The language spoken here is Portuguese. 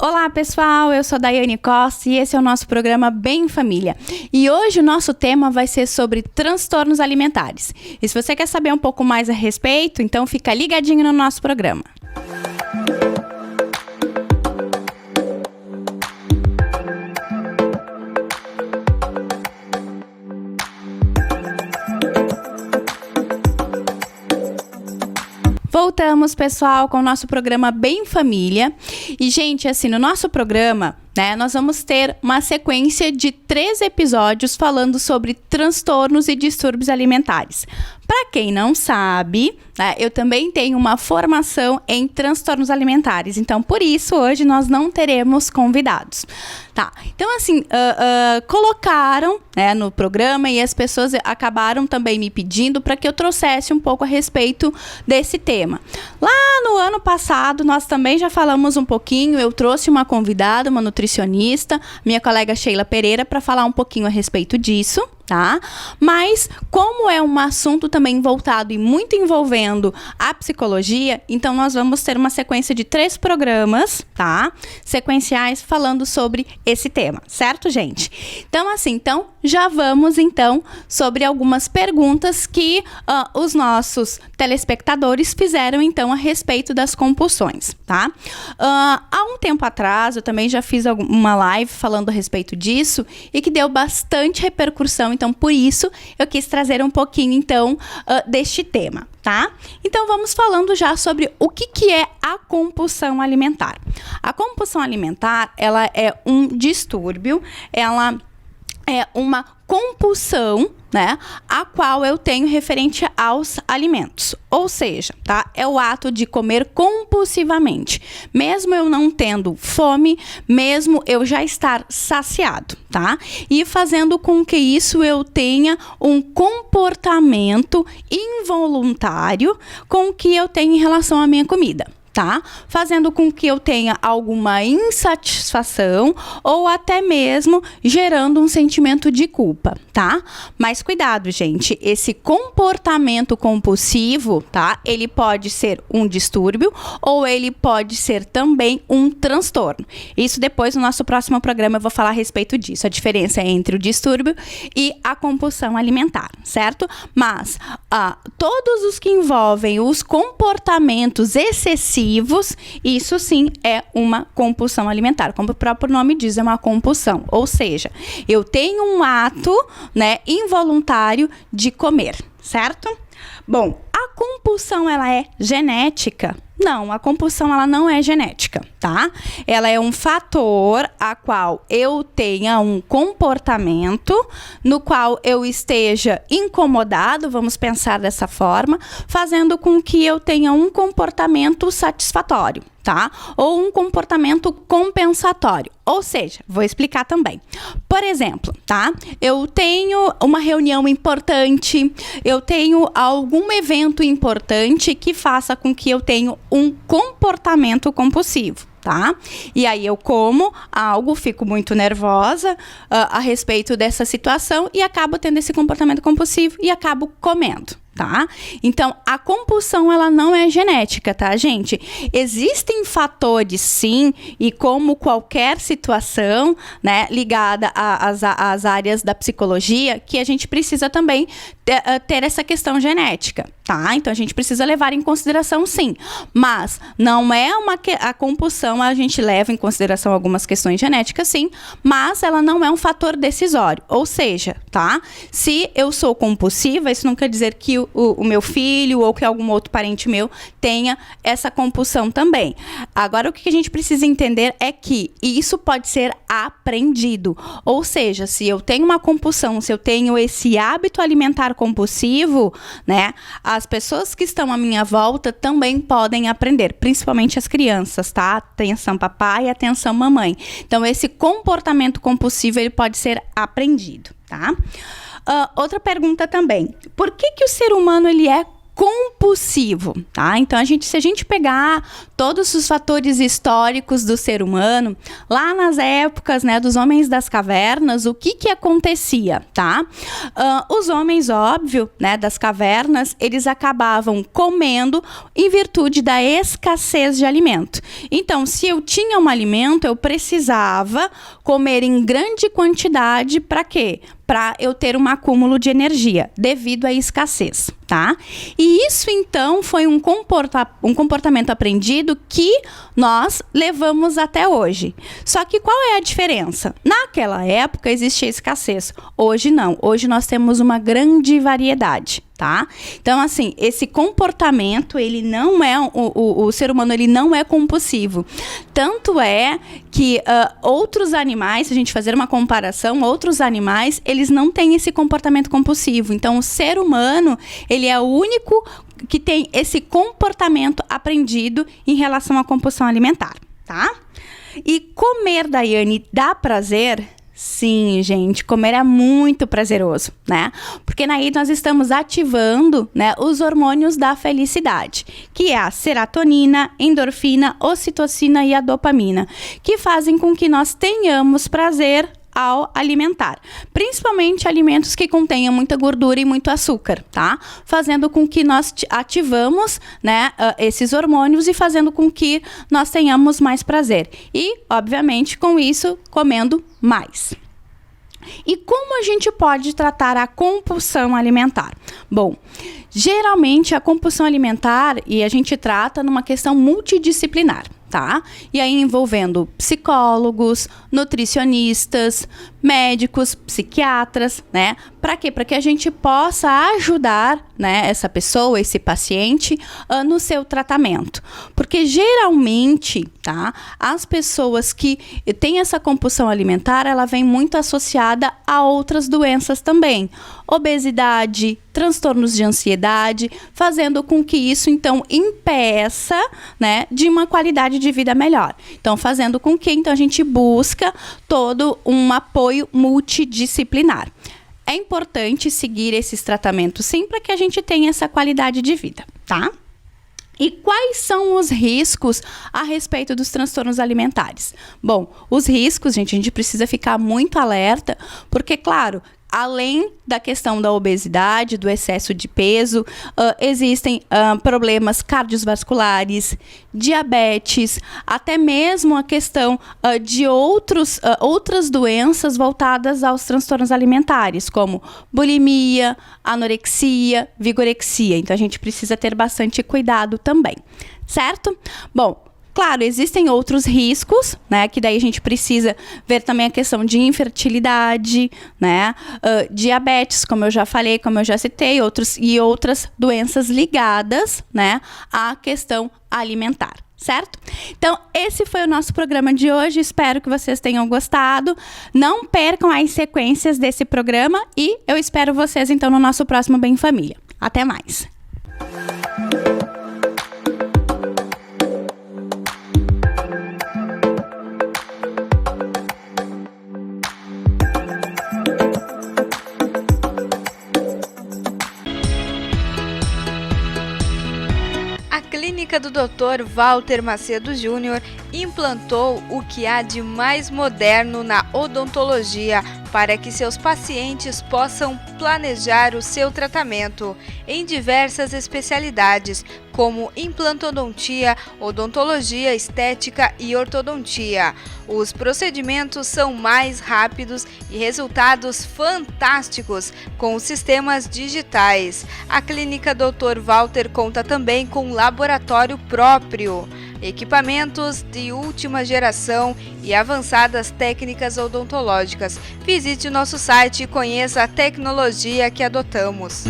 Olá pessoal, eu sou Daiane Costa e esse é o nosso programa Bem Família. E hoje o nosso tema vai ser sobre transtornos alimentares. E se você quer saber um pouco mais a respeito, então fica ligadinho no nosso programa. Voltamos, pessoal, com o nosso programa Bem Família. E, gente, assim, no nosso programa, nós vamos ter uma sequência de 3 episódios falando sobre transtornos e distúrbios alimentares. Para quem não sabe, eu também tenho uma formação em transtornos alimentares. Então, por isso, hoje nós não teremos convidados. Tá, então assim, colocaram no programa e as pessoas acabaram também me pedindo para que eu trouxesse um pouco a respeito desse tema. Lá no ano passado, nós também já falamos um pouquinho, eu trouxe uma convidada, uma nutricionista, minha colega Sheila Pereira, para falar um pouquinho a respeito disso. Tá? Mas como é um assunto também voltado e muito envolvendo a psicologia, então nós vamos ter uma sequência de 3 programas, tá? Sequenciais falando sobre esse tema, certo, gente? Então assim, já vamos sobre algumas perguntas que os nossos telespectadores fizeram então a respeito das compulsões, tá? Há um tempo atrás eu também já fiz uma live falando a respeito disso e que deu bastante repercussão. Então, por isso, eu quis trazer um pouquinho, deste tema, tá? Então, vamos falando já sobre o que é a compulsão alimentar. A compulsão alimentar, ela é um distúrbio, ela é uma compulsão, a qual eu tenho referente aos alimentos. Ou seja, tá? É o ato de comer compulsivamente, mesmo eu não tendo fome, mesmo eu já estar saciado, tá? E fazendo com que isso eu tenha um comportamento involuntário com o que eu tenho em relação à minha comida. Tá? Fazendo com que eu tenha alguma insatisfação ou até mesmo gerando um sentimento de culpa, tá? Mas cuidado, gente, esse comportamento compulsivo, tá? Ele pode ser um distúrbio ou ele pode ser também um transtorno. Isso depois no nosso próximo programa eu vou falar a respeito disso, a diferença entre o distúrbio e a compulsão alimentar, certo? Mas todos os que envolvem os comportamentos excessivos, isso sim é uma compulsão alimentar. Como o próprio nome diz, é uma compulsão. Ou seja, eu tenho um ato, involuntário de comer, certo? Bom, a compulsão, ela é genética? Não, a compulsão, ela não é genética, tá? Ela é um fator a qual eu tenha um comportamento no qual eu esteja incomodado, vamos pensar dessa forma, fazendo com que eu tenha um comportamento satisfatório, tá? Ou um comportamento compensatório. Ou seja, vou explicar também. Por exemplo, tá? Eu tenho uma reunião importante, eu tenho algum evento importante que faça com que eu tenha um comportamento compulsivo. Tá? E aí eu como algo, fico muito nervosa a respeito dessa situação e acabo tendo esse comportamento compulsivo e acabo comendo. Tá? Então, a compulsão, ela não é genética, tá, gente? Existem fatores, sim, e como qualquer situação, ligada às áreas da psicologia, que a gente precisa também ter essa questão genética, tá? Então, a gente precisa levar em consideração, sim. Mas, não é a compulsão, a gente leva em consideração algumas questões genéticas, sim, mas ela não é um fator decisório. Ou seja, tá? Se eu sou compulsiva, isso não quer dizer que o meu filho ou que algum outro parente meu tenha essa compulsão também. Agora, o que a gente precisa entender é que isso pode ser aprendido. Ou seja, se eu tenho uma compulsão, se eu tenho esse hábito alimentar compulsivo, as pessoas que estão à minha volta também podem aprender, principalmente as crianças, tá? Atenção papai e atenção mamãe. Então, esse comportamento compulsivo, ele pode ser aprendido, tá? Outra pergunta também. Por que o ser humano ele é compulsivo, tá? Então, se a gente pegar todos os fatores históricos do ser humano, lá nas épocas, né, dos homens das cavernas, o que acontecia, tá? Os homens, óbvio, né, das cavernas, eles acabavam comendo em virtude da escassez de alimento. Então, se eu tinha um alimento, eu precisava comer em grande quantidade para quê? Para eu ter um acúmulo de energia, devido à escassez, tá? E isso, então, foi um comportamento aprendido que nós levamos até hoje. Só que qual é a diferença? Naquela época existia escassez, hoje não. Hoje nós temos uma grande variedade, tá? Então, assim, esse comportamento, ele não é, o ser humano, ele não é compulsivo. Tanto é que outros animais, se a gente fazer uma comparação, outros animais, eles não têm esse comportamento compulsivo. Então, o ser humano, ele é o único que tem esse comportamento aprendido em relação à compulsão alimentar, tá? E comer, Daiane, dá prazer? Sim, gente, comer é muito prazeroso, né? Porque aí nós estamos ativando, né, os hormônios da felicidade, que é a serotonina, endorfina, ocitocina e a dopamina, que fazem com que nós tenhamos prazer ao alimentar, principalmente alimentos que contenham muita gordura e muito açúcar, tá? Fazendo com que nós ativamos, né, esses hormônios e fazendo com que nós tenhamos mais prazer. E, obviamente, com isso, comendo mais. E como a gente pode tratar a compulsão alimentar? Bom, geralmente a compulsão alimentar, e a gente trata numa questão multidisciplinar, tá? E aí envolvendo psicólogos, nutricionistas, médicos, psiquiatras, né? Para quê? Para que a gente possa ajudar, né, essa pessoa, esse paciente, no seu tratamento. Porque geralmente, tá? As pessoas que têm essa compulsão alimentar, ela vem muito associada a outras doenças também. Obesidade, transtornos de ansiedade, fazendo com que isso, então, impeça, né, de uma qualidade de vida melhor. Então, fazendo com que, então, a gente busca todo um apoio multidisciplinar. É importante seguir esses tratamentos sim, para que a gente tenha essa qualidade de vida, tá? E quais são os riscos a respeito dos transtornos alimentares? Bom, os riscos, gente, a gente precisa ficar muito alerta, porque, claro, além da questão da obesidade, do excesso de peso, existem problemas cardiovasculares, diabetes, até mesmo a questão de outras doenças voltadas aos transtornos alimentares, como bulimia, anorexia, vigorexia. Então, a gente precisa ter bastante cuidado também, certo? Bom, claro, existem outros riscos, né? Que daí a gente precisa ver também a questão de infertilidade, né? Diabetes, como eu já falei, como eu já citei, outras doenças ligadas, né, à questão alimentar, certo? Então, esse foi o nosso programa de hoje. Espero que vocês tenham gostado. Não percam as sequências desse programa e eu espero vocês, então, no nosso próximo Bem Família. Até mais! A clínica do Dr. Walter Macedo Júnior implantou o que há de mais moderno na odontologia para que seus pacientes possam planejar o seu tratamento em diversas especialidades, como implantodontia, odontologia estética e ortodontia. Os procedimentos são mais rápidos e resultados fantásticos com os sistemas digitais. A clínica Dr. Walter conta também com um laboratório próprio, equipamentos de última geração e avançadas técnicas odontológicas. Visite o nosso site e conheça a tecnologia que adotamos.